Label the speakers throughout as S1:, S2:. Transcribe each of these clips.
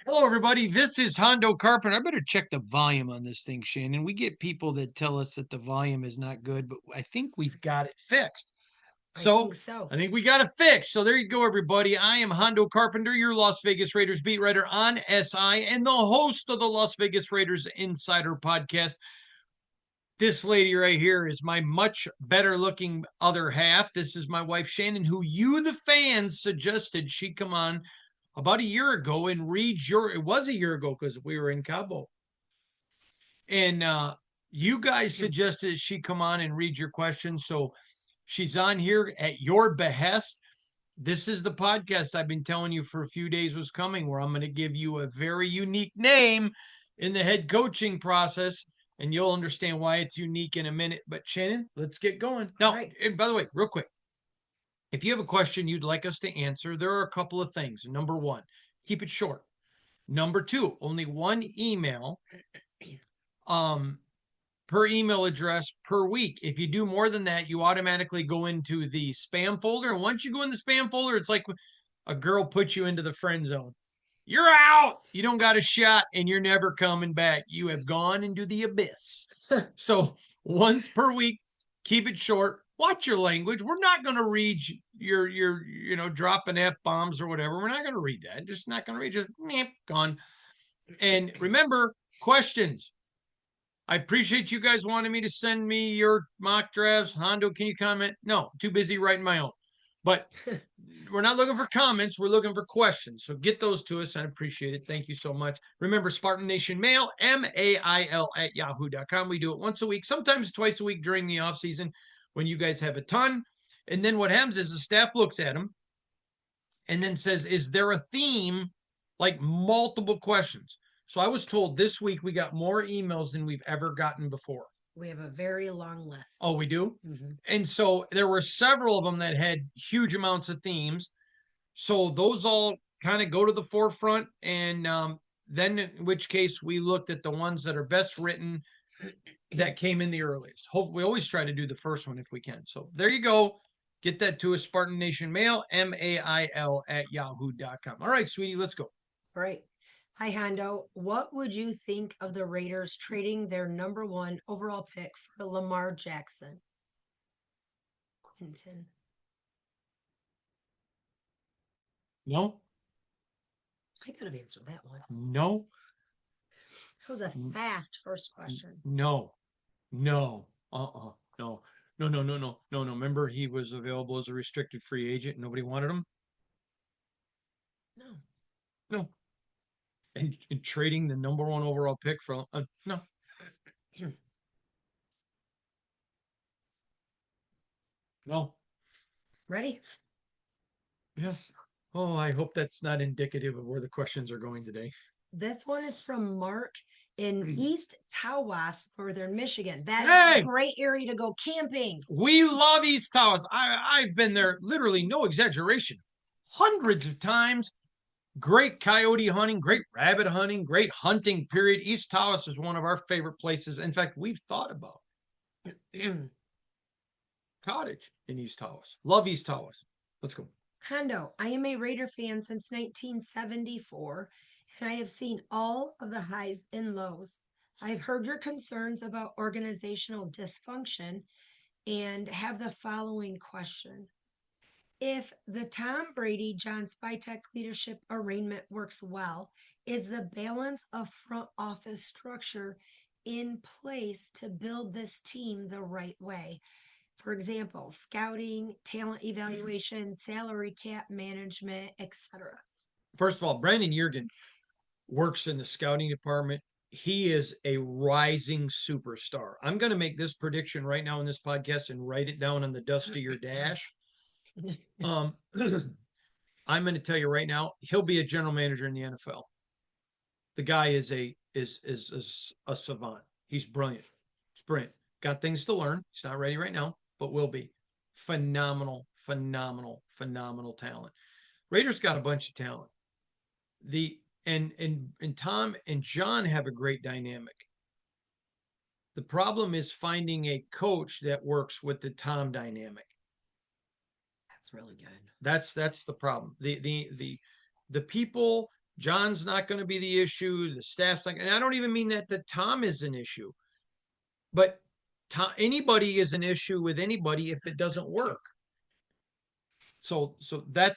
S1: Hello, everybody. This is Hondo Carpenter. I better check the volume on this thing, Shannon. We get people that tell us that the volume is not good, but I think we've got it fixed.
S2: I think
S1: So
S2: so.
S1: I think we got it fixed. So there you go, everybody. I am Hondo Carpenter, your Las Vegas Raiders beat writer on SI and the host of the Las Vegas Raiders Insider Podcast. This lady right here is my much better looking other half. This is my wife, Shannon, who you, the fans, suggested she come on about a year ago and read it was a year ago because we were in Cabo. And you guys suggested she come on and read your questions. So she's on here at your behest. This is the podcast I've been telling you for a few days was coming, where I'm going to give you a very unique name in the head coaching process, and you'll understand why it's unique in a minute. But Shannon, let's get going. Now,
S2: Right.
S1: and by the way, real quick, if you have a question you'd like us to answer, there are a couple of things. Number one, keep it short. Number two, only one email um, per email address per week. If you do more than that, you automatically go into the spam folder. And once you go in the spam folder, it's like a girl puts you into the friend zone. You're out. You don't got a shot and you're never coming back. You have gone into the abyss. So once per week, keep it short. Watch your language. We're not going to read your dropping F bombs or whatever. We're not going to read that. Just not going to read. Just gone. And remember, questions. I appreciate you guys wanting me to send me your mock drafts. Hondo, can you comment? No, too busy writing my own. But we're not looking for comments. We're looking for questions. So get those to us. I appreciate it. Thank you so much. Remember, Spartan Nation Mail, MAIL at yahoo.com. We do it once a week, sometimes twice a week during the off season when you guys have a ton. And then what happens is the staff looks at them and then says, is there a theme, like multiple questions? So I was told this week we got more emails than we've ever gotten before.
S2: We have a very long list.
S1: Oh, we do?
S2: Mm-hmm.
S1: And so there were several of them that had huge amounts of themes. So those all kind of go to the forefront. And then, in which case, we looked at the ones that are best written that came in the earliest. Hope we always try to do the first one if we can. So there you go. Get that to us, Spartan Nation Mail, MAIL at yahoo.com. All right, sweetie, let's go.
S2: Right. Hi, Hondo. What would you think of the Raiders trading their number one overall pick for Lamar Jackson? Quinton.
S1: No,
S2: I could have answered that one.
S1: no,
S2: That was a fast first question.
S1: no, no, no, no, no, no, no, no, no. Remember, he was available as a restricted free agent. Nobody wanted him.
S2: No.
S1: No, and trading the number one overall pick for no. No.
S2: Ready?
S1: Yes. Oh, I hope that's not indicative of where the questions are going today.
S2: This one is from Mark in East Tawas, Northern Michigan. That
S1: Hey!
S2: is a great area to go camping.
S1: We love East Tawas. I've been there, literally, no exaggeration, hundreds of times. Great coyote hunting, great rabbit hunting, great hunting, period. East Tawas is one of our favorite places. In fact, we've thought about cottage in East Tawas. Love East Tawas. Let's go.
S2: Hondo, I am a Raider fan since 1974, and I have seen all of the highs and lows. I've heard your concerns about organizational dysfunction and have the following question. If the Tom Brady John Spytek leadership arrangement works well, is the balance of front office structure in place to build this team the right way? For example, scouting, talent evaluation, salary cap management, etc.
S1: First of all, Brandon Yergin works in the scouting department. He is a rising superstar. I'm going to make this prediction right now in this podcast and write it down on the dust of your dash. I'm going to tell you right now, he'll be a general manager in the NFL. The guy is a savant. He's brilliant. He's brilliant. Got things to learn. He's not ready right now, but will be. Phenomenal, phenomenal, phenomenal talent. Raiders got a bunch of talent. The and Tom and John have a great dynamic. The problem is finding a coach that works with the Tom dynamic.
S2: That's really good.
S1: That's the problem. The people John's not going to be the issue. The staff's not, and I don't even mean that Tom is an issue, but anybody is an issue with anybody if it doesn't work. So that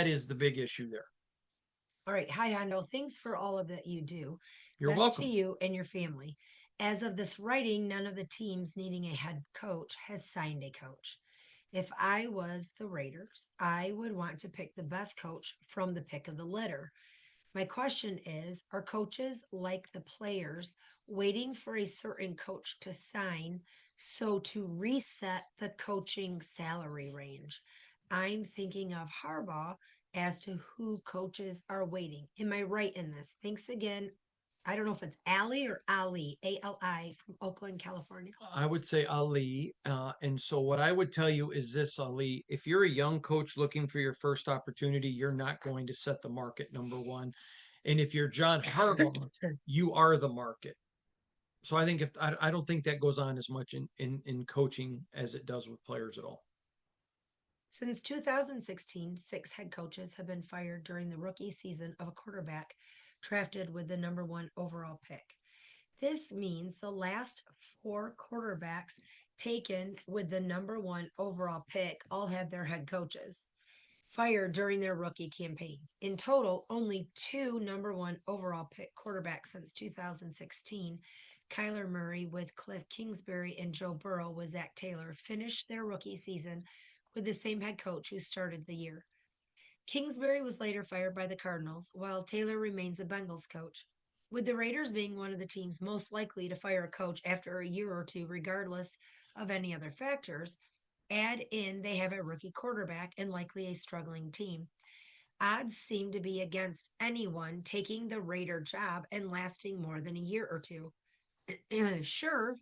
S1: is the big issue there.
S2: All right. Hi, Hondo. Thanks for all of that you do.
S1: You're
S2: Best
S1: welcome.
S2: to you and your family. As of this writing, none of the teams needing a head coach has signed a coach. If I was the Raiders, I would want to pick the best coach from the pick of the litter. My question is, are coaches like the players waiting for a certain coach to sign so to reset the coaching salary range? I'm thinking of Harbaugh as to who coaches are waiting. Am I right in this? Thanks again. I don't know if it's Ali or Ali, Ali from Oakland, California.
S1: I would say Ali. And so what I would tell you is this, Ali, if you're a young coach looking for your first opportunity, you're not going to set the market, number one. And if you're John Harbaugh, you are the market. So I think if I don't think that goes on as much in coaching as it does with players at all.
S2: Since 2016, 6 head coaches have been fired during the rookie season of a quarterback drafted with the number 1 overall pick. This means the last 4 quarterbacks taken with the number 1 overall pick all had their head coaches fired during their rookie campaigns. In total, only 2 number 1 overall pick quarterbacks since 2016, Kyler Murray with Cliff Kingsbury and Joe Burrow with Zach Taylor, finished their rookie season with the same head coach who started the year. Kingsbury was later fired by the Cardinals, while Taylor remains the Bengals coach. With the Raiders being one of the teams most likely to fire a coach after a year or two, regardless of any other factors, add in they have a rookie quarterback and likely a struggling team. Odds seem to be against anyone taking the Raider job and lasting more than a year or two. Sure,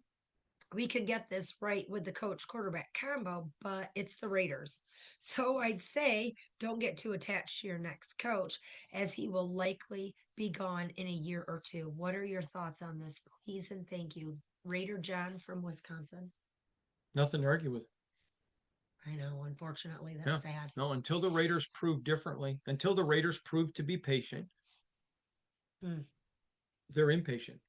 S2: we could get this right with the coach quarterback combo, but it's the Raiders. So I'd say don't get too attached to your next coach as he will likely be gone in a year or two. What are your thoughts on this? Please and thank you. Raider John from Wisconsin.
S1: Nothing to argue with.
S2: I know, unfortunately,
S1: Yeah.
S2: that's sad.
S1: No, until the Raiders prove differently, until the Raiders prove to be patient, they're impatient.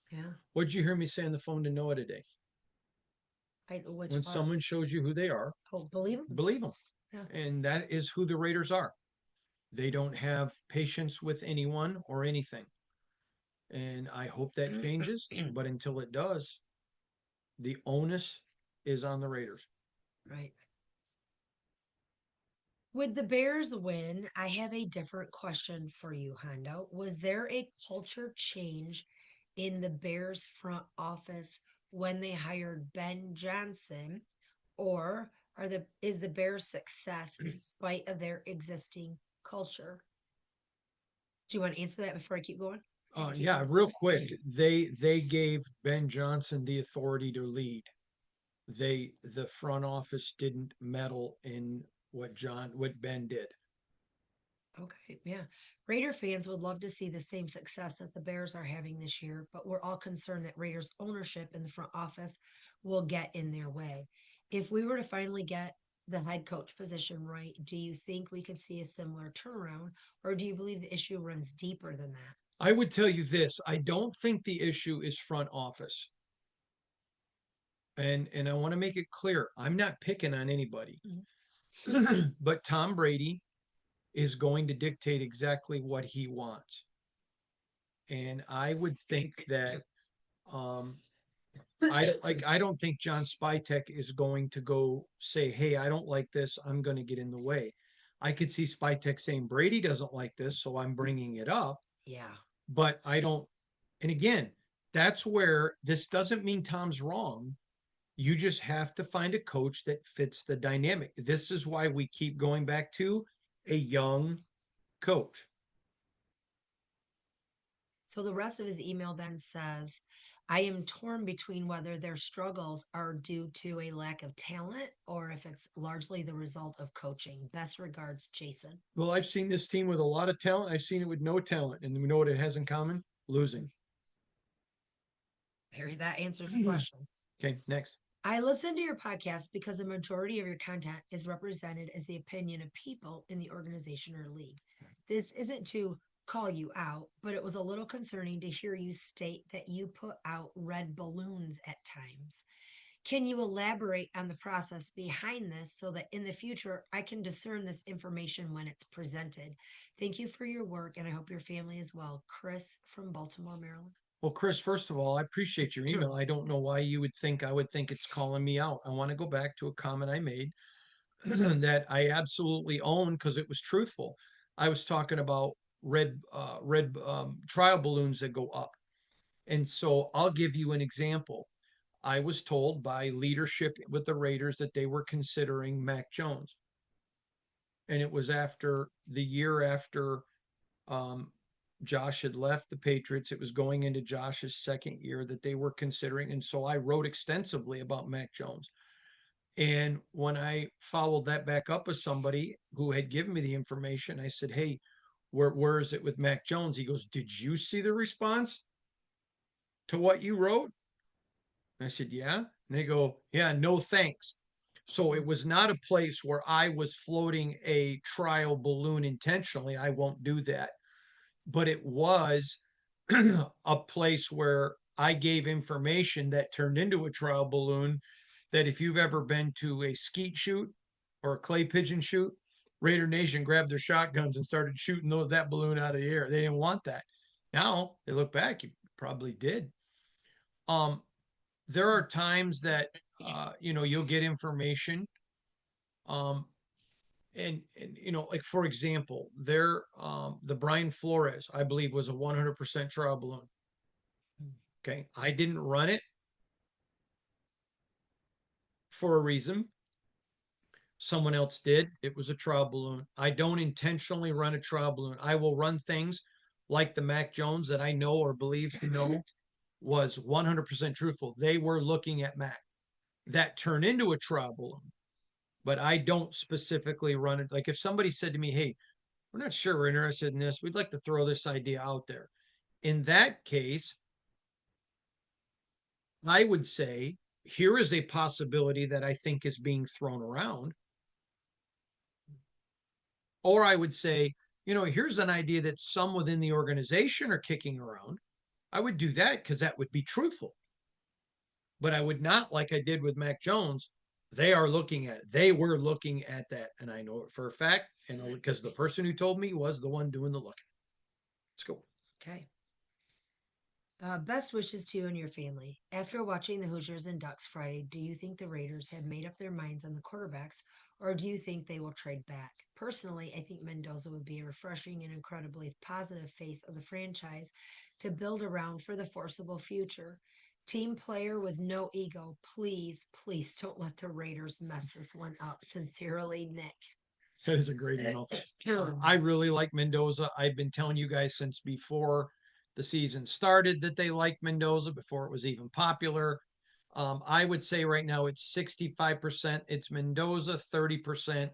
S2: Yeah.
S1: What did you hear me say on the phone to Noah today?
S2: Which
S1: When
S2: part?
S1: someone shows you who they are,
S2: Oh, believe him.
S1: believe them.
S2: Yeah.
S1: And that is who the Raiders are. They don't have patience with anyone or anything. And I hope that changes. But until it does, the onus is on the Raiders.
S2: Right. With the Bears win, I have a different question for you, Hondo. Was there a culture change in the Bears front office when they hired Ben Johnson, or is the Bears' success in spite of their existing culture? Do you want to answer that before I keep going?
S1: Yeah, real quick. They gave Ben Johnson the authority to lead. The front office didn't meddle in what Ben did.
S2: Okay, yeah. Raider fans would love to see the same success that the Bears are having this year, but we're all concerned that Raiders ownership in the front office will get in their way. If we were to finally get the head coach position right, do you think we could see a similar turnaround, or do you believe the issue runs deeper than that?
S1: I would tell you this, I don't think the issue is front office. And I want to make it clear, I'm not picking on anybody. But Tom Brady is going to dictate exactly what he wants. And I would think that I don't think John Spytek is going to go say, "Hey, I don't like this. I'm going to get in the way." I could see Spytek saying Brady doesn't like this, so I'm bringing it up.
S2: Yeah.
S1: But I don't. And again, that's where this doesn't mean Tom's wrong. You just have to find a coach that fits the dynamic. This is why we keep going back to a young coach.
S2: So the rest of his email then says, I am torn between whether their struggles are due to a lack of talent or if it's largely the result of coaching. Best regards, Jason.
S1: Well, I've seen this team with a lot of talent. I've seen it with no talent. And we know what it has in common? Losing.
S2: Harry, that answers the question.
S1: Okay, next.
S2: I listen to your podcast because a majority of your content is represented as the opinion of people in the organization or league. This isn't to call you out, but it was a little concerning to hear you state that you put out red balloons at times. Can you elaborate on the process behind this so that in the future I can discern this information when it's presented? Thank you for your work and I hope your family is well. Chris from Baltimore, Maryland.
S1: Well, Chris, first of all, I appreciate your email. I don't know why you would think I would think it's calling me out. I want to go back to a comment I made that I absolutely own because it was truthful. I was talking about red trial balloons that go up. And so I'll give you an example. I was told by leadership with the Raiders that they were considering Mac Jones. And it was after the year after um, Josh had left the Patriots. It was going into Josh's second year that they were considering. And so I wrote extensively about Mac Jones. And when I followed that back up with somebody who had given me the information, I said, "Hey, where is it with Mac Jones?" He goes, "Did you see the response to what you wrote?" I said, "Yeah." And they go, "Yeah, no thanks." So it was not a place where I was floating a trial balloon intentionally. I won't do that. But it was a place where I gave information that turned into a trial balloon. That if you've ever been to a skeet shoot or a clay pigeon shoot, Raider Nation grabbed their shotguns and started shooting that balloon out of the air. They didn't want that. Now they look back, you probably did. Um, there are times that you'll get information, um, and like for example, the Brian Flores, I believe, was a 100% trial balloon. Okay, I didn't run it for a reason. Someone else did. It was a trial balloon. I don't intentionally run a trial balloon. I will run things like the Mac Jones that I know or believe was 100% truthful. They were looking at Mac. That turned into a trial balloon, but I don't specifically run it. Like if somebody said to me, "Hey, we're not sure we're interested in this. We'd like to throw this idea out there." In that case, I would say, here is a possibility that I think is being thrown around. Or I would say, here's an idea that some within the organization are kicking around. I would do that because that would be truthful. But I would not, like I did with Mac Jones, they are looking at it. They were looking at that. And I know it for a fact. And because the person who told me was the one doing the looking. Let's go.
S2: Okay. Best wishes to you and your family. After watching the Hoosiers and Ducks Friday, do you think the Raiders have made up their minds on the quarterbacks, or do you think they will trade back? Personally, I think Mendoza would be a refreshing and incredibly positive face of the franchise to build around for the foreseeable future. Team player with no ego. Please, please don't let the Raiders mess this one up. Sincerely, Nick.
S1: That is a great email. I really like Mendoza. I've been telling you guys since before the season started that they like Mendoza, before it was even popular. I would say right now it's 65% it's Mendoza, 30%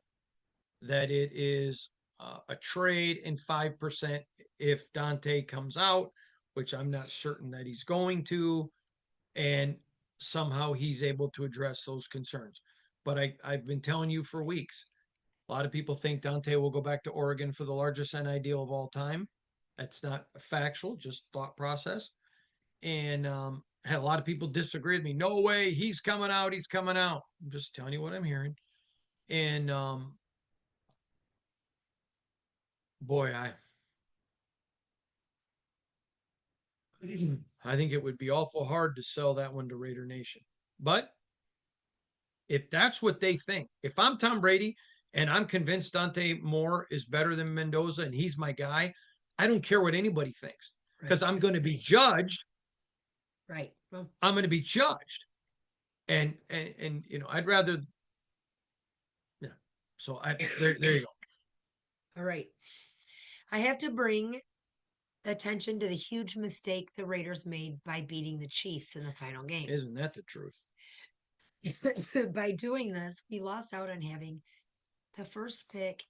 S1: that it is a trade, and 5% if Dante comes out, which I'm not certain that he's going to, and somehow he's able to address those concerns. But I've been telling you for weeks, a lot of people think Dante will go back to Oregon for the largest NIL deal of all time. That's not factual, just thought process. And had a lot of people disagree with me. No way, he's coming out. He's coming out. I'm just telling you what I'm hearing. And boy, I think it would be awful hard to sell that one to Raider Nation. But if that's what they think, if I'm Tom Brady and I'm convinced Dante Moore is better than Mendoza and he's my guy, I don't care what anybody thinks because I'm going to be judged.
S2: Right. Well,
S1: I'm going to be judged. And I'd rather, yeah. So there you go.
S2: all right. I have to bring attention to the huge mistake the Raiders made by beating the Chiefs in the final game.
S1: Isn't that the truth?
S2: By doing this, we lost out on having the first pick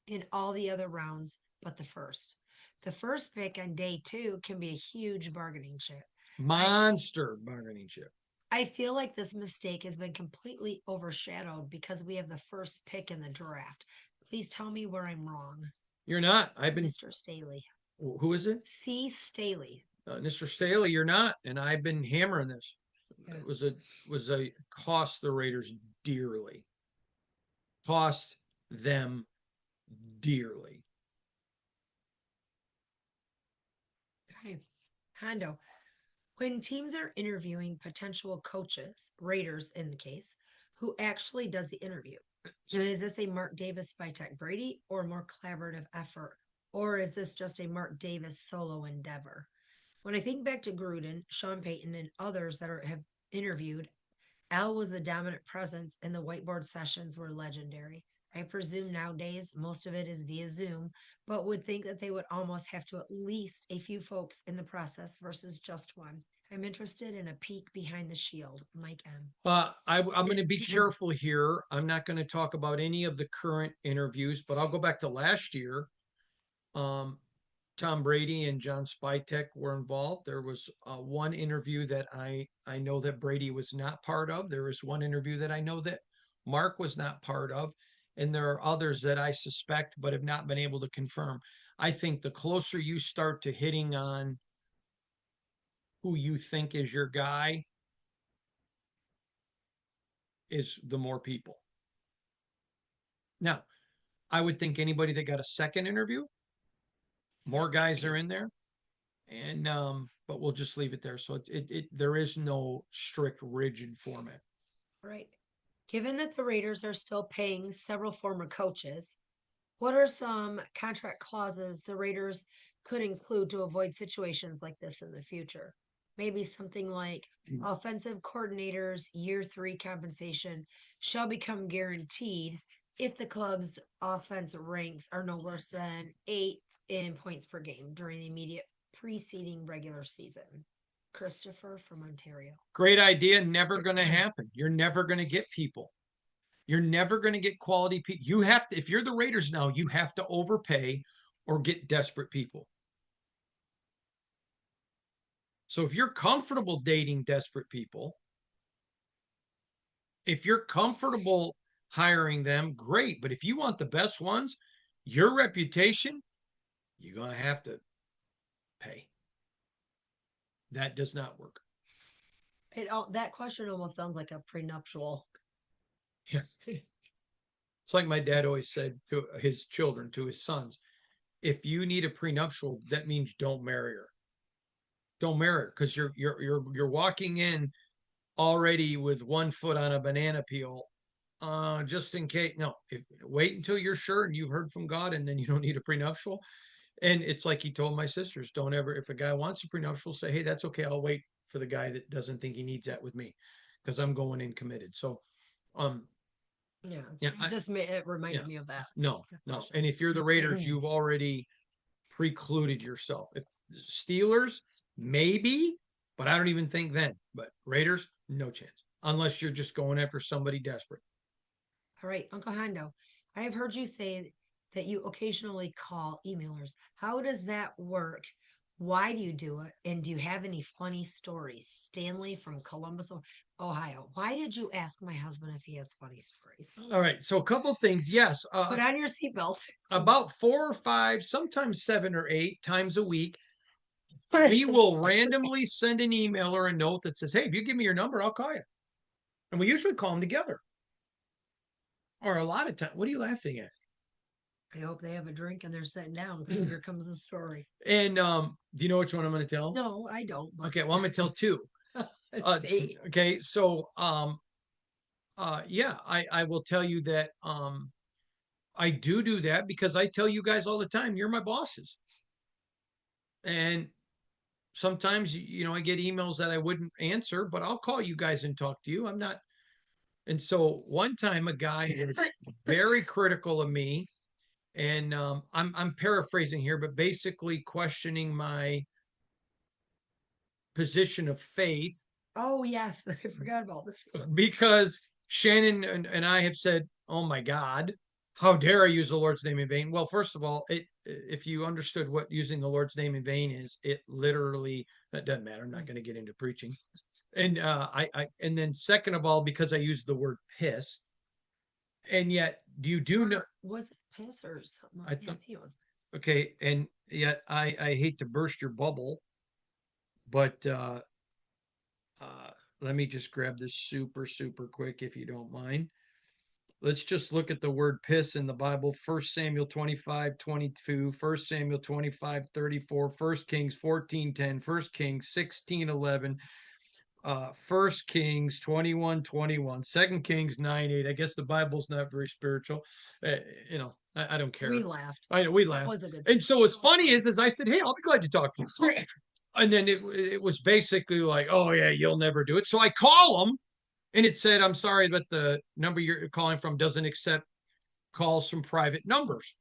S2: in all the other rounds but the first. The first pick on day 2 can be a huge bargaining chip.
S1: Monster bargaining chip.
S2: I feel like this mistake has been completely overshadowed because we have the first pick in the draft. Please tell me where I'm wrong.
S1: You're not. I've been.
S2: Mr. Staley.
S1: Who is it?
S2: C. Staley.
S1: Mr. Staley. You're not, and I've been hammering this.
S2: Yeah.
S1: It was a cost the Raiders dearly. Cost them dearly.
S2: Okay. Hondo. When teams are interviewing potential coaches, Raiders in the case, who actually does the interview? Is this a Mark Davis by Tech Brady or a more collaborative effort? Or is this just a Mark Davis solo endeavor? When I think back to Gruden, Sean Payton, and others that have interviewed, Al was the dominant presence, and the whiteboard sessions were legendary. I presume nowadays most of it is via Zoom, but would think that they would almost have to at least a few folks in the process versus just one. I'm interested in a peek behind the shield. Mike M.
S1: I'm going to be careful here. I'm not going to talk about any of the current interviews, but I'll go back to last year. Um, Tom Brady and John Spytek were involved. There was one interview that I know that Brady was not part of. There was one interview that I know that Mark was not part of, and there are others that I suspect but have not been able to confirm. I think the closer you start to hitting on who you think is your guy, is the more people. Now, I would think anybody that got a second interview, more guys are in there, and but we'll just leave it there. So there is no strict rigid format.
S2: Right. Given that the Raiders are still paying several former coaches, what are some contract clauses the Raiders could include to avoid situations like this in the future? Maybe something like offensive coordinators' year 3 compensation shall become guaranteed if the club's offense ranks are no worse than 8 in points per game during the immediate preceding regular season. Christopher from Ontario.
S1: Great idea. Never going to happen. You're never going to get people. You're never going to get quality people. You have to, if you're the Raiders now, you have to overpay or get desperate people. So if you're comfortable dating desperate people, if you're comfortable hiring them, great. But if you want the best ones, your reputation, you're going to have to pay. That does not work.
S2: That question almost sounds like a prenuptial.
S1: Yeah. It's like my dad always said to his children, to his sons, if you need a prenuptial, that means don't marry her. Don't marry her, because you're walking in already with one foot on a banana peel, just in case. No, wait until you're sure and you've heard from God, and then you don't need a prenuptial. And it's like he told my sisters, don't ever, if a guy wants a prenuptial, say, hey, that's okay. I'll wait for the guy that doesn't think he needs that with me, because I'm going in committed. So,
S2: Yeah,
S1: yeah,
S2: it reminded me of that.
S1: no. And if you're the Raiders, you've already precluded yourself. If Steelers, maybe, but I don't even think then. But Raiders, no chance, unless you're just going after somebody desperate.
S2: All right, Uncle Hondo, I have heard you say that you occasionally call emailers. How does that work? Why do you do it? And do you have any funny stories? Stanley from Columbus, Ohio. Why did you ask my husband if he has funny stories?
S1: All right, so a couple things. Yes,
S2: Put on your seatbelt.
S1: About 4 or 5, sometimes 7 or 8 times a week, we will randomly send an email or a note that says, hey, if you give me your number, I'll call you. And we usually call them together. Or a lot of times, what are you laughing at?
S2: I hope they have a drink and they're sitting down, because here comes the story.
S1: And do you know which one I'm going to tell?
S2: No, I don't.
S1: Okay, well, I'm going to tell 2. Okay, so yeah, I will tell you that I do that because I tell you guys all the time, you're my bosses. And sometimes, I get emails that I wouldn't answer, but I'll call you guys and talk to you. I'm not. And so one time a guy is very critical of me, and I'm paraphrasing here, but basically questioning my position of faith.
S2: Oh, yes, I forgot about this.
S1: Because Shannon and I have said, oh my God, how dare I use the Lord's name in vain? Well, first of all, if you understood what using the Lord's name in vain is, it literally, that doesn't matter. I'm not going to get into preaching. And and then second of all, because I used the word piss, and yet you do know,
S2: was it piss or something?
S1: I think
S2: it was.
S1: Okay, and yet I hate to burst your bubble, but let me just grab this super quick if you don't mind. Let's just look at the word piss in the Bible. 1 Samuel 25:22, 1 Samuel 25:34, 1 Kings 14:10, 1 Kings 16:11, 1 Kings 21:21, 2 Kings 9:8. I guess the Bible's not very spiritual. Uh, I don't care.
S2: We laughed.
S1: I know we
S2: That
S1: laughed.
S2: was a good
S1: And so what's
S2: story.
S1: funny is I said, hey, I'll be glad to talk to you. And then it was basically like, oh yeah, you'll never do it. So I call them and it said, I'm sorry, but the number you're calling from doesn't accept calls from private numbers.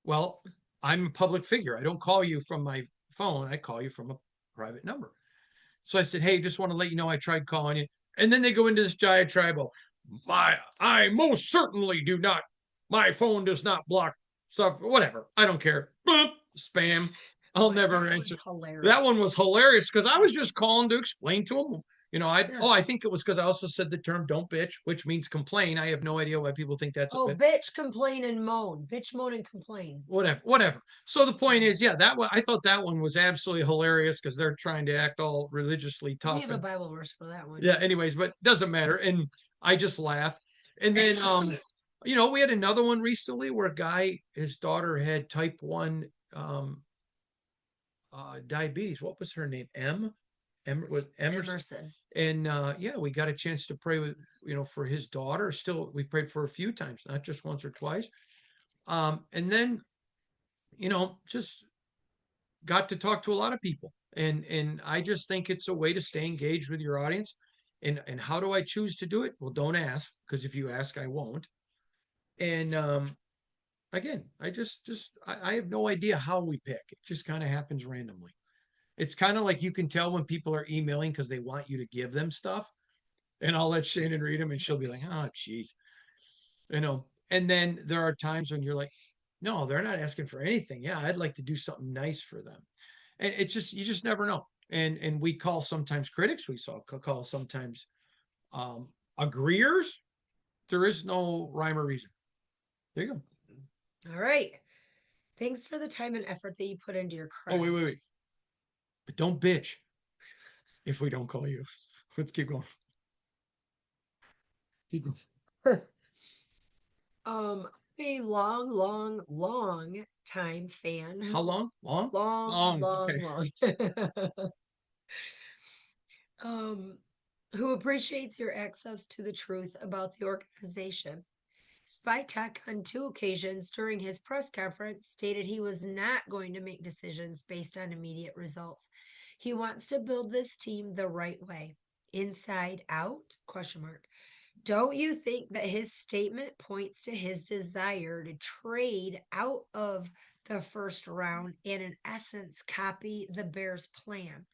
S1: Well, I'm a public figure. I don't call you from my phone. I call you from a private number. So I said, hey, just want to let you know I tried calling you. And then they go into this diatribe. I most certainly do not. My phone does not block stuff. Whatever. I don't care. Spam. I'll never answer. That one was hilarious because I was just calling to explain to them. I think it was because I also said the term "don't bitch," which means complain. I have no idea why people think that's.
S2: Oh, bitch, complain and moan. Bitch, moan and complain.
S1: Whatever. So the point is, yeah, that one I thought that one was absolutely hilarious because they're trying to act all religiously tough.
S2: We have a Bible verse for that one.
S1: Yeah. Anyways, but doesn't matter, and I just laugh. And then, we had another one recently where a guy, his daughter had type 1 diabetes. What was her name? Was Emerson. And yeah, we got a chance to pray with, for his daughter. Still, we prayed for a few times, not just once or twice. And then, just got to talk to a lot of people. And I just think it's a way to stay engaged with your audience. And how do I choose to do it? Well, don't ask, because if you ask, I won't. And again, I have no idea how we pick. It just kind of happens randomly. It's kind of like you can tell when people are emailing because they want you to give them stuff. And I'll let Shannon read them and she'll be like, oh, geez. And then there are times when you're like, no, they're not asking for anything. Yeah, I'd like to do something nice for them. And you just never know. And we call sometimes critics, we call sometimes agreeers. There is no rhyme or reason. There you
S2: go. All right. Thanks for the time and effort that you put into your craft.
S1: Oh, wait. But don't bitch if we don't call you. Let's keep going. Keep going.
S2: A long time fan.
S1: How long? Long?
S2: Long. Who appreciates your access to the truth about the organization. Spytech, on 2 occasions during his press conference, stated he was not going to make decisions based on immediate results. He wants to build this team the right way, inside out? ? Don't you think that his statement points to his desire to trade out of the first round and, in essence, copy the Bears' plan?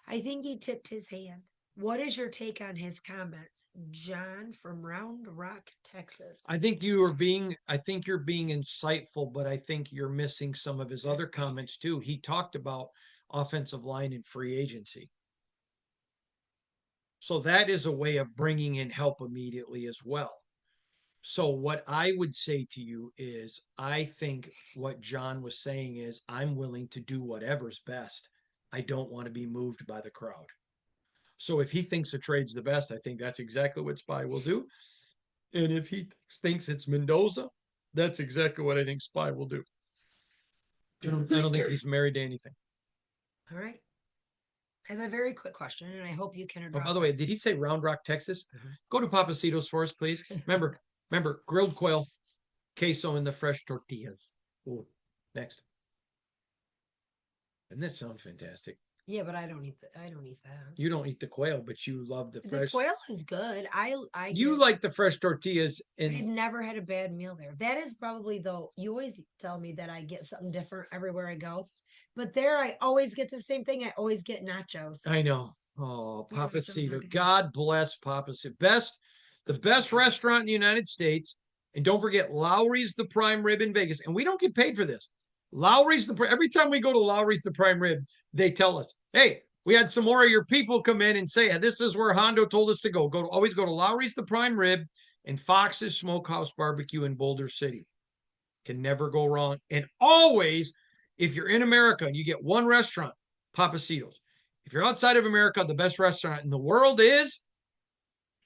S2: I think he tipped his hand. What is your take on his comments? John from Round Rock, Texas.
S1: I think you're being insightful, but I think you're missing some of his other comments too. He talked about offensive line and free agency. So that is a way of bringing in help immediately as well. So what I would say to you is, I think what John was saying is, I'm willing to do whatever's best. I don't want to be moved by the crowd. So if he thinks a trade's the best, I think that's exactly what Spy will do. And if he thinks it's Mendoza, that's exactly what I think Spy will do. I don't think he's married to anything.
S2: All right. I have a very quick question, and I hope you can address
S1: by the way, did he say Round Rock, Texas? Go to Papacitos for us, please. Remember, grilled quail, queso, and the fresh tortillas. Ooh, next. Doesn't that sound fantastic?
S2: Yeah, but I don't eat that.
S1: You don't eat the quail, but you love the fresh.
S2: The quail is good.
S1: You like the fresh tortillas.
S2: I've never had a bad meal there. That is probably, though, you always tell me that I get something different everywhere I go. But there, I always get the same thing. I always get nachos.
S1: I know. Oh, Papacito. God bless Papacito. The best restaurant in the United States. And don't forget, Lowry's the prime rib in Vegas. And we don't get paid for this. Every time we go to Lowry's the prime rib, they tell us, hey, we had some more of your people come in and say, this is where Hondo told us to go. Always go to Lowry's the prime rib and Fox's Smokehouse Barbecue in Boulder City. Can never go wrong. And always, if you're in America and you get one restaurant, Papacitos. If you're outside of America, the best restaurant in the world is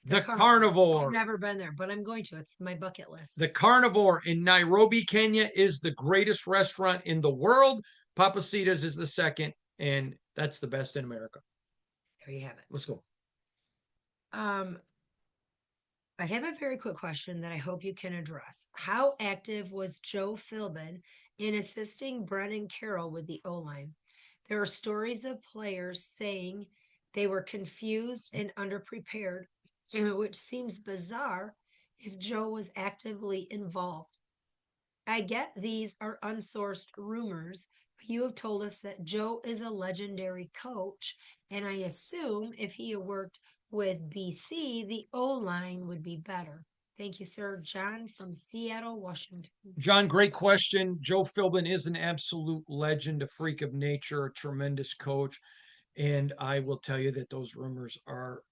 S1: the Carnivore.
S2: I've never been there, but I'm going to. It's my bucket list.
S1: The Carnivore in Nairobi, Kenya is the greatest restaurant in the world. Papacitos is the second, and that's the best in America.
S2: There you have it.
S1: Let's go.
S2: I have a very quick question that I hope you can address. How active was Joe Philbin in assisting Brennan Carroll with the O-line? There are stories of players saying they were confused and underprepared, which seems bizarre if Joe was actively involved. I get these are unsourced rumors, but you have told us that Joe is a legendary coach, and I assume if he had worked with BC, the O line would be better. Thank you, sir. John from Seattle, Washington.
S1: John, great question. Joe Philbin is an absolute legend, a freak of nature, a tremendous coach. And I will tell you that those rumors are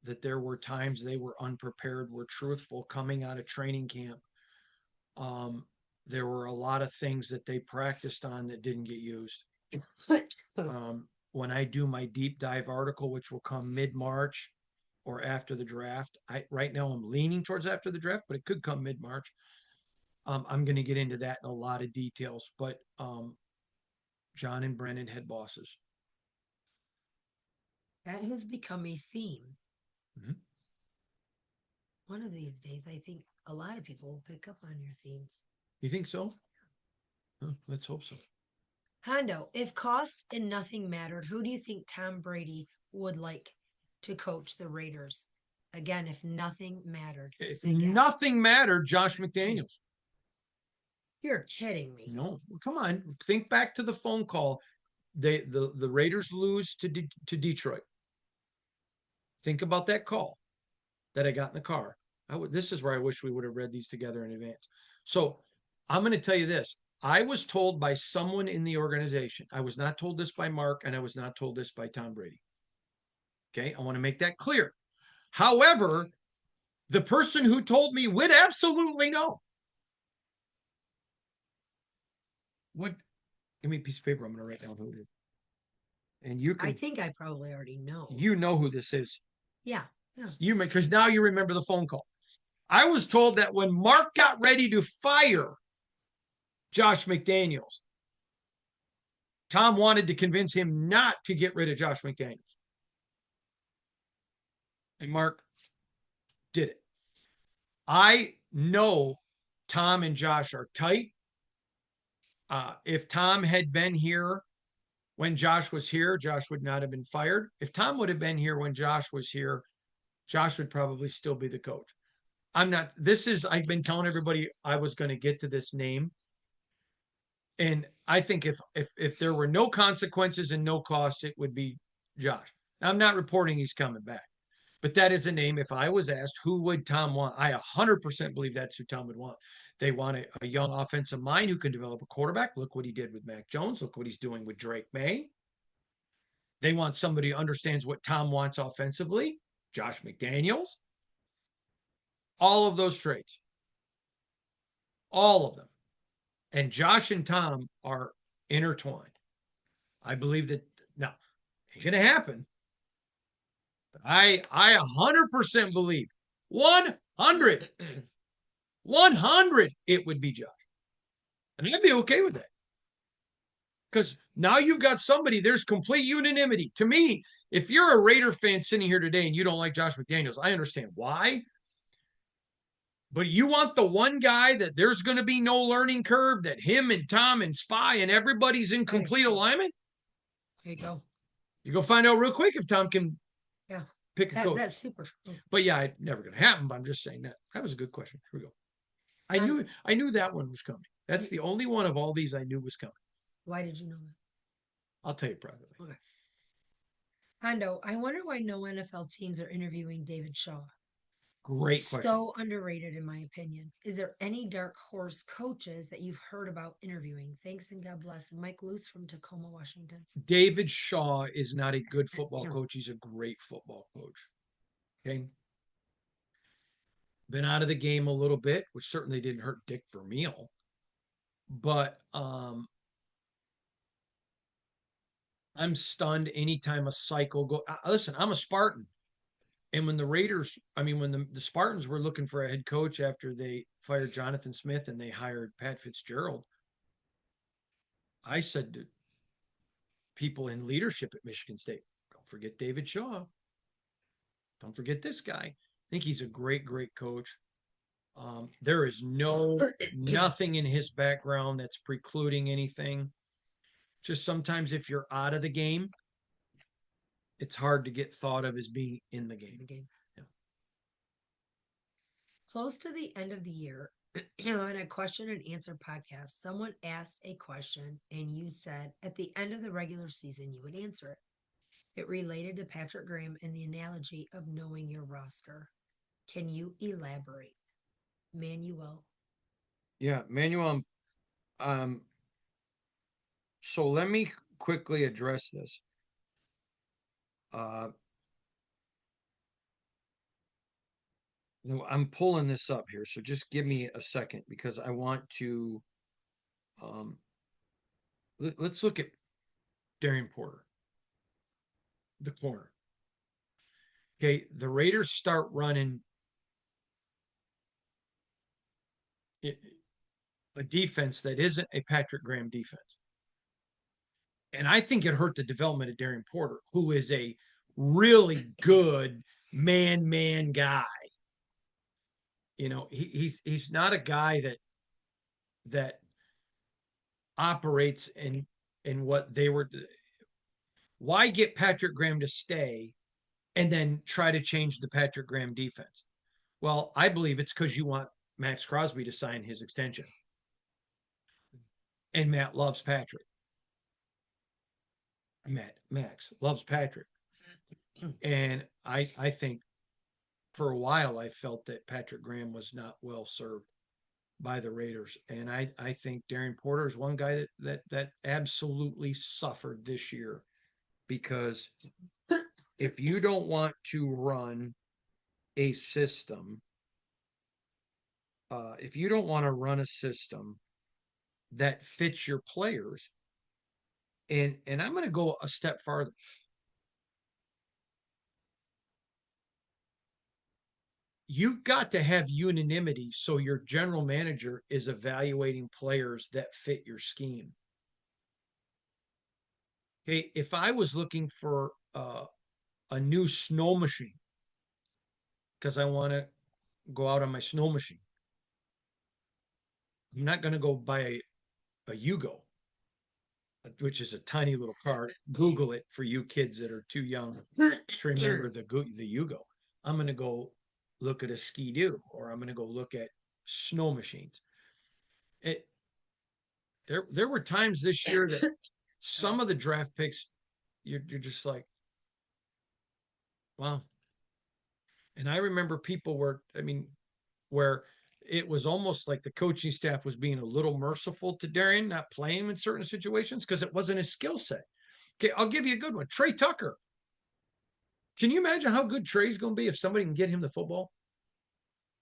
S1: that there were times they were unprepared, were truthful coming out of training camp. There were a lot of things that they practiced on that didn't get used. When I do my deep dive article, which will come mid-March or after the draft, right now I'm leaning towards after the draft, but it could come mid-March. I'm going to get into that in a lot of details, but John and Brennan had bosses.
S2: That has become a theme.
S1: Mm-hmm.
S2: One of these days, I think a lot of people will pick up on your themes.
S1: You think so? Let's hope so.
S2: Hondo, if cost and nothing mattered, who do you think Tom Brady would like to coach the Raiders? Again, if nothing mattered.
S1: If nothing mattered, Josh McDaniels.
S2: You're kidding me.
S1: No, come on. Think back to the phone call. The Raiders lose to Detroit. Think about that call that I got in the car. This is where I wish we would have read these together in advance. So I'm going to tell you this. I was told by someone in the organization. I was not told this by Mark, and I was not told this by Tom Brady. Okay, I want to make that clear. However, the person who told me would absolutely know. Give me a piece of paper. I'm going to write down who it is. And you can.
S2: I think I probably already know.
S1: You know who this is.
S2: Yeah.
S1: Because now you remember the phone call. I was told that when Mark got ready to fire Josh McDaniels, Tom wanted to convince him not to get rid of Josh McDaniels. And Mark did it. I know Tom and Josh are tight. If Tom had been here when Josh was here, Josh would not have been fired. If Tom would have been here when Josh was here, Josh would probably still be the coach. I've been telling everybody I was going to get to this name. And I think if there were no consequences and no cost, it would be Josh. Now, I'm not reporting he's coming back, but that is a name. If I was asked who would Tom want, I 100% believe that's who Tom would want. They want a young offensive mind who can develop a quarterback. Look what he did with Mac Jones. Look what he's doing with Drake May. They want somebody who understands what Tom wants offensively. Josh McDaniels. All of those traits. All of them. And Josh and Tom are intertwined. I believe that now it's going to happen. But I 100% believe 100 it would be Josh. And I'd be okay with that. Because now you've got somebody, there's complete unanimity. To me, if you're a Raider fan sitting here today and you don't like Josh McDaniels, I understand why. But you want the one guy that there's going to be no learning curve, that him and Tom and Spy and everybody's in complete alignment?
S2: There you go.
S1: You go find out real quick if Tom can pick a coach.
S2: That's super true.
S1: But yeah, it's never going to happen. But I'm just saying that was a good question. Here we go. I knew that one was coming. That's the only one of all these I knew was coming.
S2: Why did you know that?
S1: I'll tell you privately.
S2: Okay. Hondo, I wonder why no NFL teams are interviewing David Shaw.
S1: Great question.
S2: So underrated, in my opinion. Is there any dark horse coaches that you've heard about interviewing? Thanks and God bless. Mike Luce from Tacoma, Washington.
S1: David Shaw is not a good football coach. He's a great football coach. Okay. been out of the game a little bit, which certainly didn't hurt Dick Vermeil. But I'm stunned anytime a cycle go. Listen, I'm a Spartan. And when the Raiders, I mean, when the Spartans were looking for a head coach after they fired Jonathan Smith and they hired Pat Fitzgerald, I said to people in leadership at Michigan State, don't forget David Shaw. Don't forget this guy. I think he's a great, great coach. There is nothing in his background that's precluding anything. Just sometimes if you're out of the game, it's hard to get thought of as being in the game. Yeah.
S2: Close to the end of the year, on a question and answer podcast, someone asked a question and you said at the end of the regular season you would answer it. It related to Patrick Graham and the analogy of knowing your roster. Can you elaborate? Manuel.
S1: Yeah, Manuel. Um, so let me quickly address this. Uh, I'm pulling this up here, so just give me a second because I want to. Let's look at Darian Porter, the corner. Okay, the Raiders start running a defense that isn't a Patrick Graham defense. And I think it hurt the development of Darian Porter, who is a really good man guy. You know, he's not a guy that operates in what they were. Why get Patrick Graham to stay and then try to change the Patrick Graham defense? Well, I believe it's because you want Max Crosby to sign his extension. And Matt loves Patrick. Max loves Patrick. And I think for a while I felt that Patrick Graham was not well served by the Raiders. And I think Darian Porter is one guy that absolutely suffered this year because if you don't want to run a system, if you don't want to run a system that fits your players, and I'm going to go a step farther. You've got to have unanimity so your general manager is evaluating players that fit your scheme. Hey, if I was looking for a new snow machine because I want to go out on my snow machine, I'm not going to go buy a Yugo, which is a tiny little car. Google it for you kids that are too young to remember the Yugo. I'm going to go look at a Ski-Doo, or I'm going to go look at snow machines. There were times this year that some of the draft picks, you're just like, wow. And I remember people where it was almost like the coaching staff was being a little merciful to Darian, not playing him in certain situations because it wasn't his skill set. Okay, I'll give you a good one. Trey Tucker. Can you imagine how good Trey's going to be if somebody can get him the football?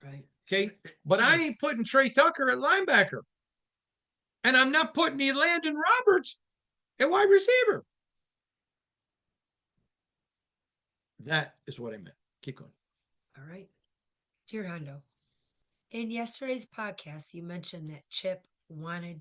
S2: Right.
S1: Okay, but I ain't putting Trey Tucker at linebacker. And I'm not putting Landon Roberts at wide receiver. That is what I meant. Keep going.
S2: All right. Dear Hondo, in yesterday's podcast, you mentioned that Chip wanted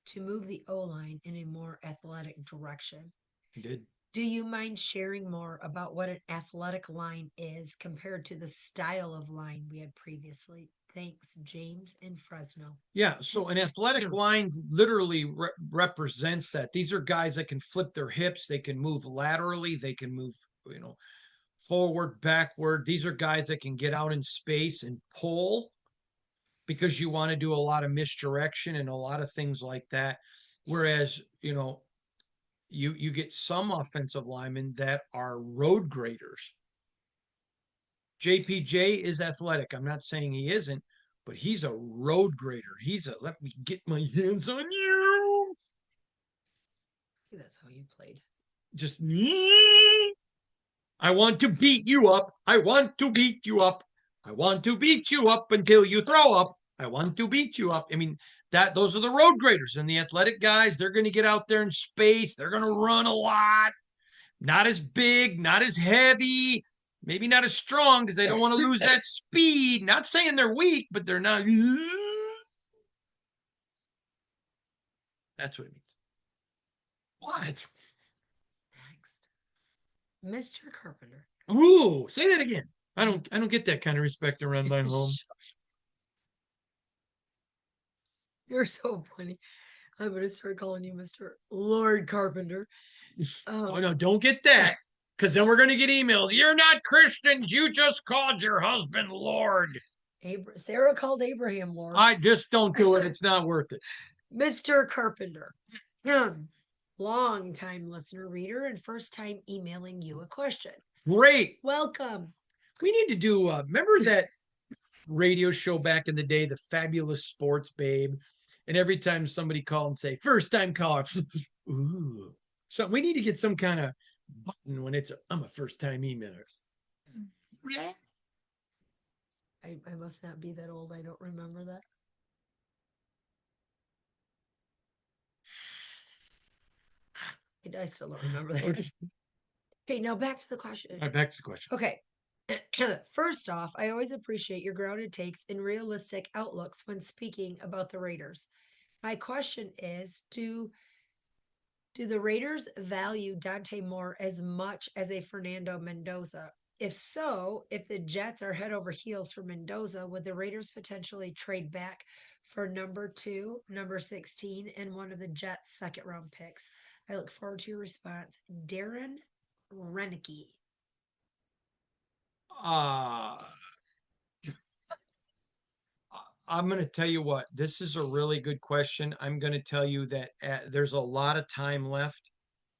S2: to move the O-line in a more athletic direction.
S1: He did.
S2: Do you mind sharing more about what an athletic line is compared to the style of line we had previously? Thanks, James in Fresno.
S1: Yeah, so an athletic line literally represents that. These are guys that can flip their hips, they can move laterally, they can move, forward, backward. These are guys that can get out in space and pull because you want to do a lot of misdirection and a lot of things like that. Whereas, you get some offensive linemen that are road graders. JPJ is athletic. I'm not saying he isn't, but he's a road grader. He's a let me get my hands on you.
S2: That's how you played.
S1: Just I want to beat you up. I want to beat you up. I want to beat you up until you throw up. I want to beat you up. I mean, those are the road graders and the athletic guys. They're going to get out there in space. They're going to run a lot. Not as big, not as heavy, maybe not as strong because they don't want to lose that speed. Not saying they're weak, but they're not. That's what it means. What?
S2: Next. Mr. Carpenter.
S1: Ooh, say that again. I don't get that kind of respect around my home.
S2: You're so funny. I'm gonna start calling you Mr. Lord Carpenter.
S1: Oh no, don't get that. Because then we're gonna get emails. You're not Christians. You just called your husband Lord.
S2: Sarah called Abraham Lord.
S1: I just don't do it. It's not worth it.
S2: Mr. Carpenter. Long time listener, reader, and first time emailing you a question.
S1: Great.
S2: Welcome.
S1: We need to do. Remember that radio show back in the day, the Fabulous Sports Babe, and every time somebody called and say first time caller, ooh. So we need to get some kind of button when I'm a first time emailer.
S2: I must not be that old. I don't remember that. I still don't remember that. Okay, now back to the question.
S1: All right, back to the question.
S2: Okay. First off, I always appreciate your grounded takes and realistic outlooks when speaking about the Raiders. My question is, do the Raiders value Dante Moore as much as a Fernando Mendoza? If so, if the Jets are head over heels for Mendoza, would the Raiders potentially trade back for number 2, number 16, and one of the Jets' second round picks? I look forward to your response. Darren Renicky.
S1: I'm going to tell you what, this is a really good question. I'm going to tell you that there's a lot of time left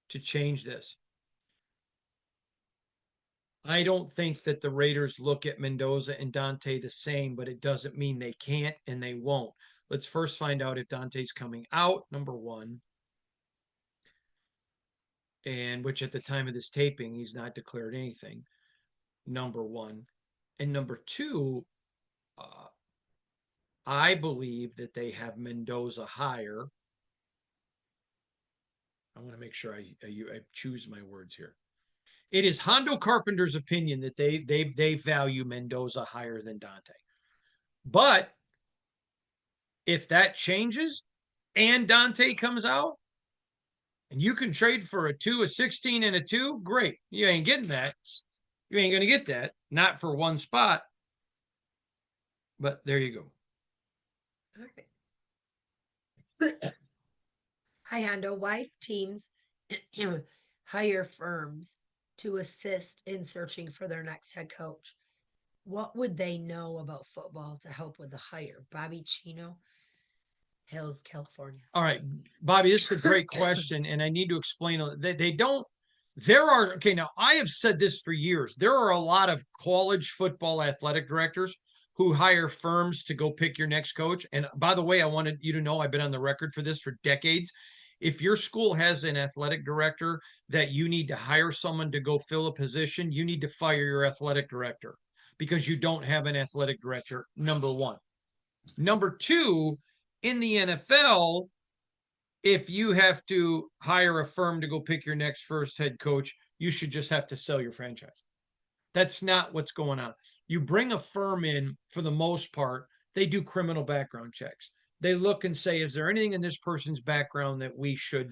S1: to change this. I don't think that the Raiders look at Mendoza and Dante the same, but it doesn't mean they can't and they won't. Let's first find out if Dante's coming out, number one. And which at the time of this taping, he's not declared anything, number one. And number two, I believe that they have Mendoza higher. I want to make sure I choose my words here. It is Hondo Carpenter's opinion that they value Mendoza higher than Dante. But if that changes and Dante comes out and you can trade for a 2, a 16, and a 2, great. You ain't getting that. You ain't going to get that. Not for one spot. But there you go.
S2: All right. Hi, Hondo. Why teams hire firms to assist in searching for their next head coach? What would they know about football to help with the hire? Bobby Chino, Hills, California.
S1: All right, Bobby, this is a great question, and I need to explain that they don't. There are, okay, now I have said this for years. There are a lot of college football athletic directors who hire firms to go pick your next coach. And by the way, I wanted you to know I've been on the record for this for decades. If your school has an athletic director that you need to hire someone to go fill a position, you need to fire your athletic director because you don't have an athletic director, number one. Number two, in the NFL, if you have to hire a firm to go pick your next first head coach, you should just have to sell your franchise. That's not what's going on. You bring a firm in, for the most part, they do criminal background checks. They look and say, is there anything in this person's background that we should,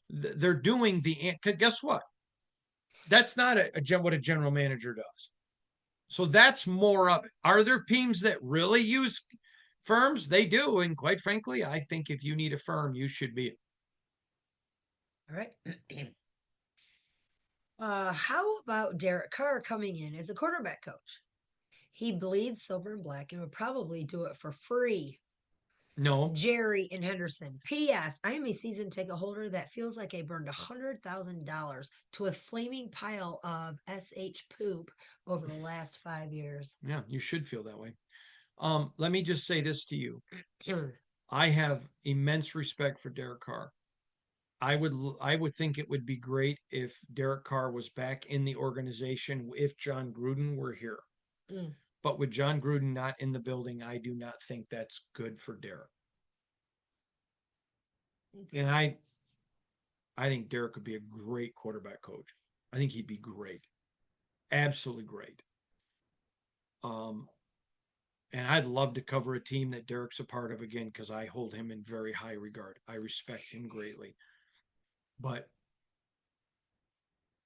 S1: they're doing guess what? That's not what a general manager does. So that's more of it. Are there teams that really use firms? They do. And quite frankly, I think if you need a firm, you should be it.
S2: All right. How about Derek Carr coming in as a quarterback coach? He bleeds silver and black and would probably do it for free.
S1: No.
S2: Jerry and Henderson. P.S. I am a season ticket holder that feels like I burned $100,000 to a flaming pile of SH poop over the last 5 years.
S1: Yeah, you should feel that way. Let me just say this to you. I have immense respect for Derek Carr. I would think it would be great if Derek Carr was back in the organization if John Gruden were here. But with John Gruden not in the building, I do not think that's good for Derek. And I think Derek could be a great quarterback coach. I think he'd be great. Absolutely great. And I'd love to cover a team that Derek's a part of again because I hold him in very high regard. I respect him greatly. But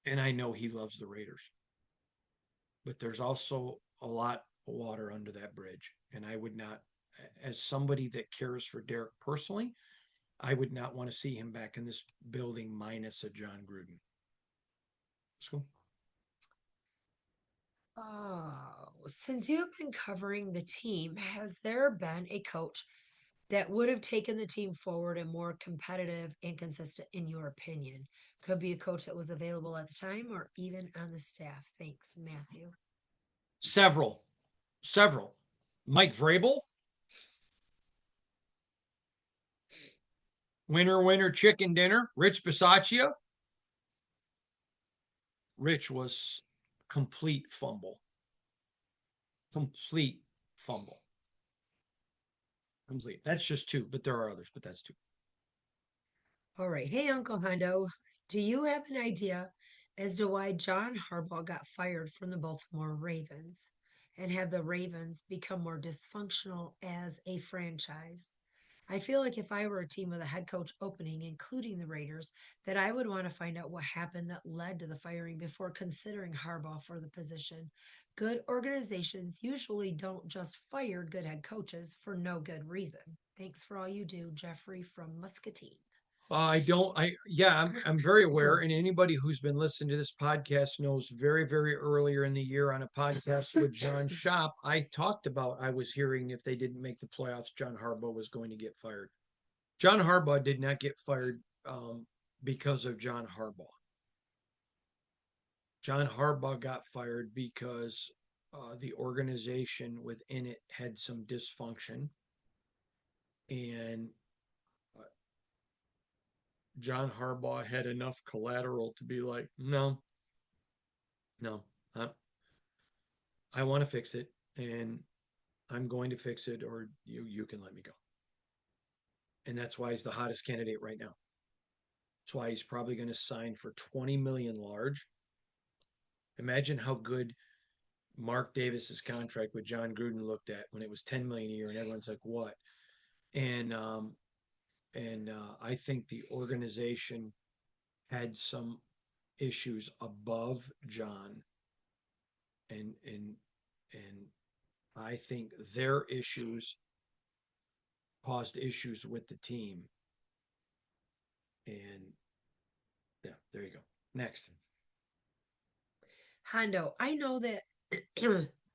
S1: and I know he loves the Raiders. But there's also a lot of water under that bridge. And I would not, as somebody that cares for Derek personally, I would not want to see him back in this building minus a John Gruden. Let's go.
S2: Oh, since you've been covering the team, has there been a coach that would have taken the team forward and more competitive and consistent, in your opinion? Could be a coach that was available at the time or even on the staff. Thanks, Matthew.
S1: Several. Mike Vrabel. Winner, chicken dinner. Rich Bisaccia. Rich was complete fumble. Complete. That's just two, but there are others, but that's two.
S2: All right. Hey, Uncle Hondo, do you have an idea as to why John Harbaugh got fired from the Baltimore Ravens and have the Ravens become more dysfunctional as a franchise? I feel like if I were a team with a head coach opening, including the Raiders, that I would want to find out what happened that led to the firing before considering Harbaugh for the position. Good organizations usually don't just fire good head coaches for no good reason. Thanks for all you do, Jeffrey from Muscatine.
S1: I'm very aware. And anybody who's been listening to this podcast knows very, very earlier in the year on a podcast with John Shop, I talked about, I was hearing if they didn't make the playoffs, John Harbaugh was going to get fired. John Harbaugh did not get fired because of John Harbaugh. John Harbaugh got fired because the organization within it had some dysfunction. And John Harbaugh had enough collateral to be like, no, I want to fix it, and I'm going to fix it, or you can let me go. And that's why he's the hottest candidate right now. That's why he's probably going to sign for 20 million large. Imagine how good Mark Davis's contract with John Gruden looked at when it was 10 million a year, and everyone's like, what? And I think the organization had some issues above John, and I think their issues caused issues with the team. And yeah, there you go. Next.
S2: Hondo, I know that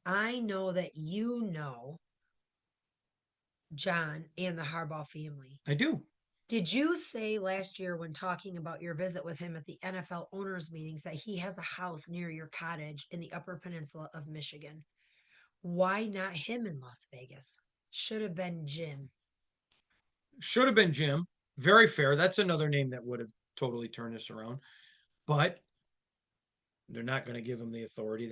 S2: I know that you know John and the Harbaugh family.
S1: I do.
S2: Did you say last year when talking about your visit with him at the NFL owners meetings that he has a house near your cottage in the Upper Peninsula of Michigan? Why not him in Las Vegas? Should have been Jim.
S1: Should have been Jim. Very fair. That's another name that would have totally turned this around. But they're not going to give him the authority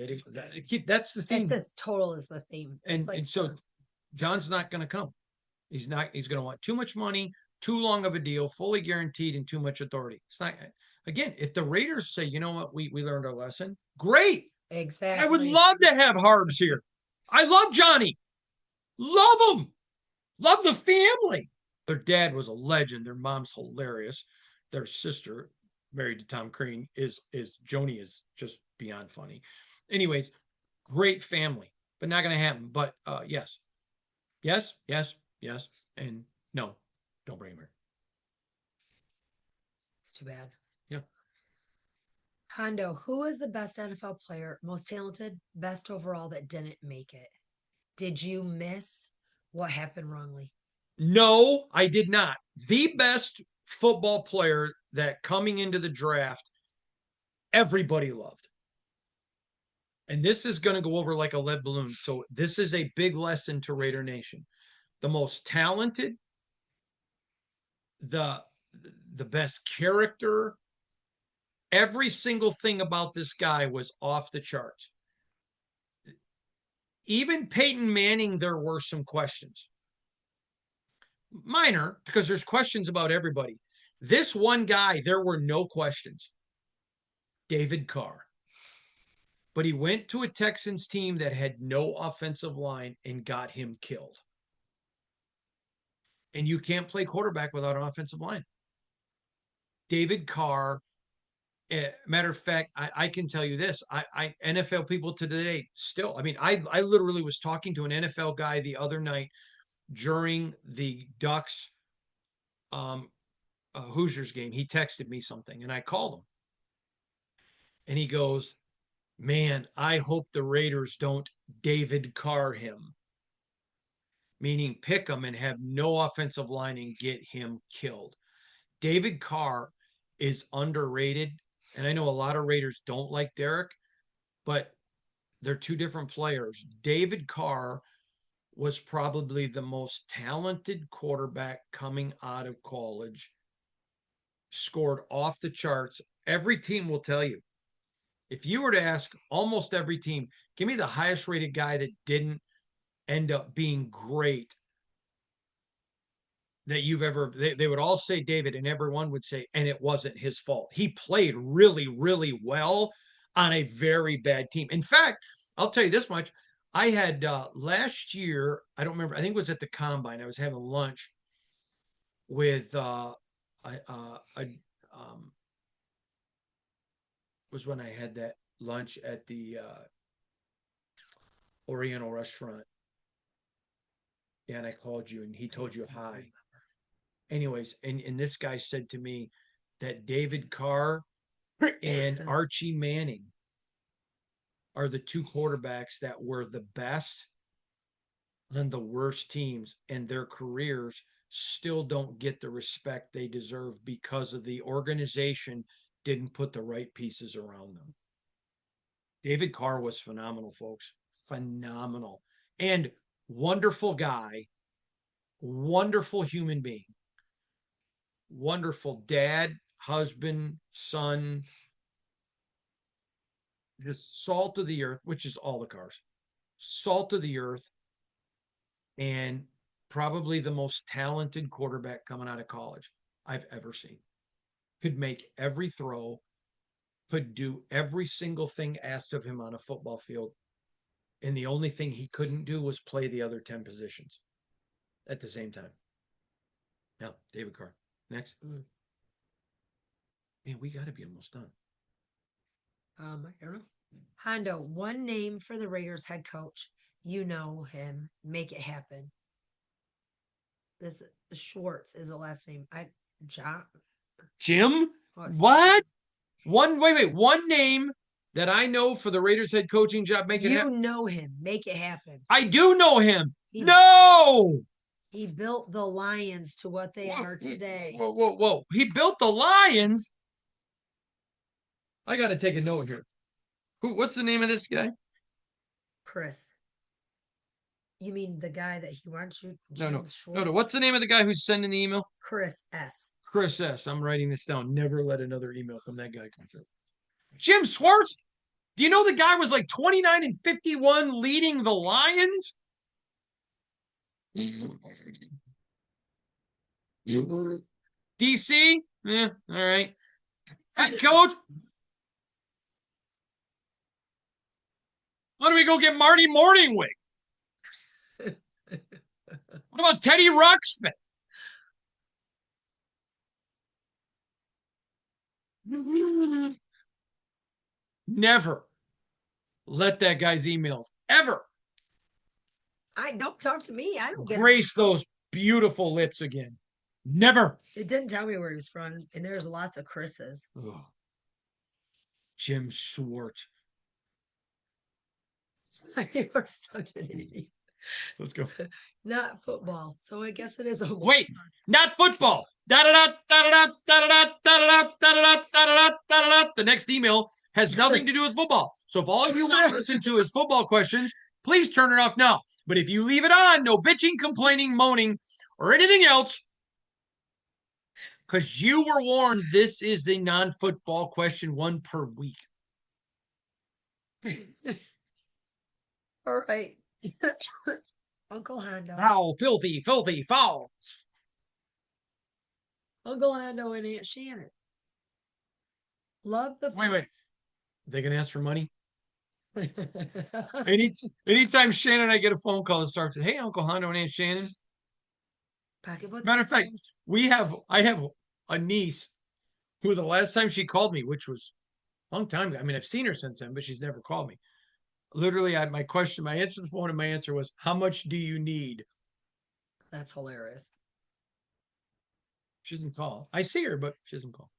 S1: that's the theme.
S2: That's as total as the theme.
S1: And so John's not going to come. He's going to want too much money, too long of a deal, fully guaranteed, and too much authority. It's not, again, if the Raiders say, you know what, we learned our lesson, great.
S2: Exactly.
S1: I would love to have Harbs here. I love Johnny. Love him. Love the family. Their dad was a legend. Their mom's hilarious. Their sister, married to Tom Crean, is Joni is just beyond funny. Anyways, great family, but not going to happen. But yes, and no, don't bring him here.
S2: It's too bad.
S1: Yeah.
S2: Hondo, who is the best NFL player, most talented, best overall that didn't make it? Did you miss what happened wrongly?
S1: No, I did not. The best football player that coming into the draft, everybody loved. And this is going to go over like a lead balloon. So this is a big lesson to Raider Nation. The most talented, the best character, every single thing about this guy was off the charts. Even Peyton Manning, there were some questions. Minor, because there's questions about everybody. This one guy, there were no questions. David Carr. But he went to a Texans team that had no offensive line and got him killed. And you can't play quarterback without an offensive line. David Carr, matter of fact, I can tell you this. I NFL people today still, I mean, I literally was talking to an NFL guy the other night during the Ducks Hoosiers game. He texted me something and I called him. And he goes, man, I hope the Raiders don't David Carr him, meaning pick him and have no offensive line and get him killed. David Carr is underrated. And I know a lot of Raiders don't like Derek, but they're two different players. David Carr was probably the most talented quarterback coming out of college, scored off the charts. Every team will tell you. If you were to ask almost every team, give me the highest rated guy that didn't end up being great that you've ever, they would all say David, and everyone would say, and it wasn't his fault. He played really, really well on a very bad team. In fact, I'll tell you this much. I had last year, I don't remember, I think it was at the combine. I was having lunch with was when I had that lunch at the Oriental restaurant. Yeah, and I called you and he told you hi. Anyways, and this guy said to me that David Carr and Archie Manning are the two quarterbacks that were the best on the worst teams, and their careers still don't get the respect they deserve because of the organization didn't put the right pieces around them. David Carr was phenomenal, folks. Phenomenal. And wonderful guy, wonderful human being, wonderful dad, husband, son, just salt of the earth, which is all the Cars, salt of the earth, and probably the most talented quarterback coming out of college I've ever seen. Could make every throw, could do every single thing asked of him on a football field. And the only thing he couldn't do was play the other 10 positions at the same time. Now, David Carr. Next. Man, we got to be almost done.
S2: I don't know. Hondo, one name for the Raiders head coach. You know him. Make it happen. This Schwartz is the last name.
S1: Jim?
S2: Oh,
S1: What? One name that I know for the Raiders head coaching job. Make it happen.
S2: You know him. Make it happen.
S1: I do know him. No!
S2: He built the Lions to what they are today.
S1: Whoa. He built the Lions? I got to take a note here. What's the name of this guy?
S2: Chris. You mean the guy that he wants you?
S1: No. What's the name of the guy who's sending the email?
S2: Chris S.
S1: Chris S. I'm writing this down. Never let another email from that guy come through. Jim Schwartz? Do you know the guy was like 29-51 leading the Lions? DC? Yeah, all right. Head coach? Why don't we go get Marty Morningwig? What about Teddy Ruxpin? Never let that guy's emails ever
S2: don't talk to me. I don't get
S1: grace those beautiful lips again. Never.
S2: It didn't tell me where he was from, and there's lots of Chris's.
S1: Oh. Jim Schwartz.
S2: You are such an idiot.
S1: Let's go.
S2: Not football. So I guess it is a
S1: wait. Not football. The next email has nothing to do with football. So if all you want to listen to is football questions, please turn it off now. But if you leave it on, no bitching, complaining, moaning, or anything else, because you were warned this is a non-football question, one per week.
S2: All right. Uncle Hondo.
S1: Foul, filthy, filthy, foul.
S2: Uncle Hondo and Aunt Shannon. Love the
S1: Wait. They gonna ask for money? Anytime Shannon and I get a phone call that starts with, "Hey, Uncle Hondo and Aunt Shannon."
S2: pocketbook.
S1: Matter of fact, I have a niece who the last time she called me, which was a long time ago. I mean, I've seen her since then, but she's never called me. Literally, my answer to the phone, and my answer was, "How much do you need?"
S2: That's hilarious.
S1: She doesn't call. I see her, but she doesn't call.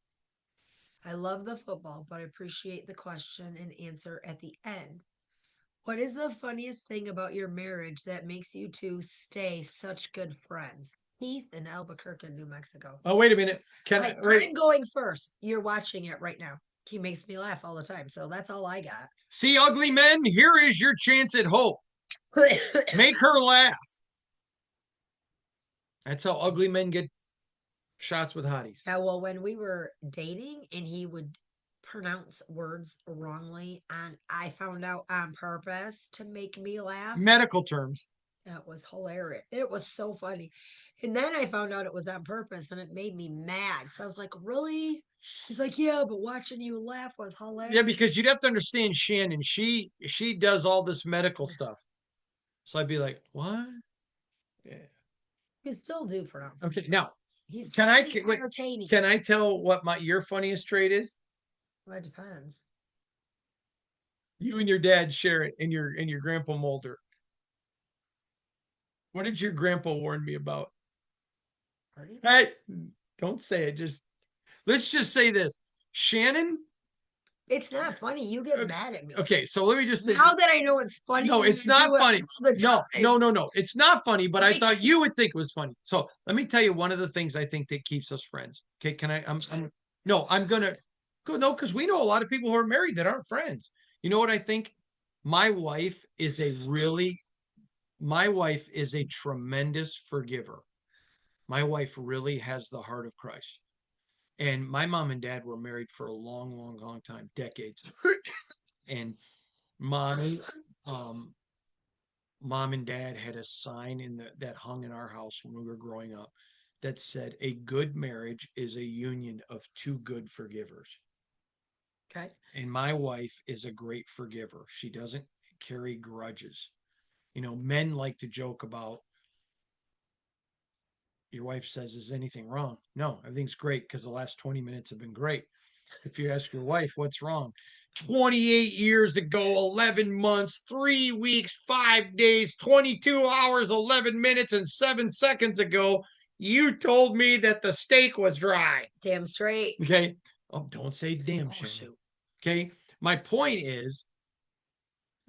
S2: I love the football, but I appreciate the question and answer at the end. What is the funniest thing about your marriage that makes you two stay such good friends? Keith in Albuquerque, New Mexico.
S1: Oh, wait a minute.
S2: I'm going first. You're watching it right now. He makes me laugh all the time, so that's all I got.
S1: See, ugly men, here is your chance at hope. Make her laugh. That's how ugly men get shots with hotties.
S2: Yeah, well, when we were dating and he would pronounce words wrongly, and I found out on purpose to make me laugh.
S1: Medical terms.
S2: That was hilarious. It was so funny. And then I found out it was on purpose and it made me mad. So I was like, really? He's like, yeah, but watching you laugh was hilarious.
S1: Yeah, because you'd have to understand Shannon. She does all this medical stuff. So I'd be like, what? Yeah.
S2: You still do pronounce.
S1: Okay, now
S2: He's
S1: can I
S2: entertaining.
S1: Can I tell what your funniest trait is?
S2: Well, it depends.
S1: You and your dad share it, and your grandpa Mulder. What did your grandpa warn me about? Hey, don't say it. Let's just say this. Shannon.
S2: It's not funny. You get mad at me.
S1: Okay, so let me just say.
S2: Now that I know it's funny.
S1: No, it's not funny. No. It's not funny, but I thought you would think it was funny. So let me tell you one of the things I think that keeps us friends. Okay, can I? I'm gonna go. No, because we know a lot of people who are married that aren't friends. You know what I think? My wife is a tremendous forgiver. My wife really has the heart of Christ. And my mom and dad were married for a long time, decades. And mommy, mom and dad had a sign that hung in our house when we were growing up that said, "A good marriage is a union of two good forgivers."
S2: Okay.
S1: And my wife is a great forgiver. She doesn't carry grudges. You know, men like to joke about, your wife says, "Is anything wrong?" No, everything's great because the last 20 minutes have been great. If you ask your wife, "What's wrong?" 28 years ago, 11 months, 3 weeks, 5 days, 22 hours, 11 minutes, and 7 seconds ago, you told me that the steak was dry.
S2: Damn straight.
S1: Okay. Oh, don't say damn, Shannon.
S2: Shoot.
S1: Okay. My point is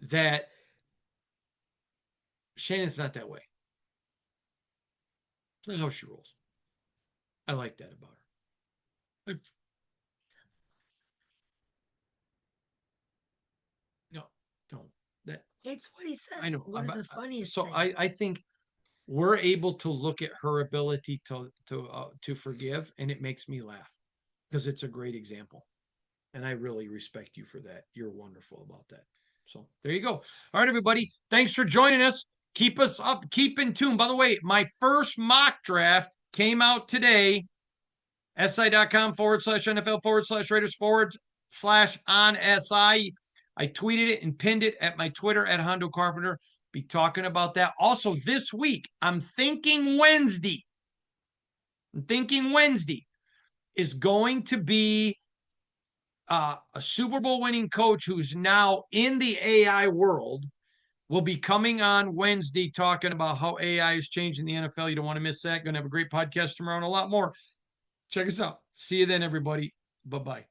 S1: that Shannon's not that way. That's how she rolls. I like that about her. No, don't.
S2: It's what he said.
S1: I know.
S2: What is the funniest
S1: so
S2: thing?
S1: I think we're able to look at her ability to forgive, and it makes me laugh because it's a great example. And I really respect you for that. You're wonderful about that. So there you go. All right, everybody. Thanks for joining us. Keep us up. Keep in tune. By the way, my first mock draft came out today. SI.com/NFL/Raiders/on SI. I tweeted it and pinned it at my Twitter at Hondo Carpenter. Be talking about that. Also, this week, I'm thinking Wednesday is going to be a Super Bowl winning coach who's now in the AI world. Will be coming on Wednesday talking about how AI is changing the NFL. You don't want to miss that. Going to have a great podcast tomorrow and a lot more. Check us out. See you then, everybody. Bye-bye.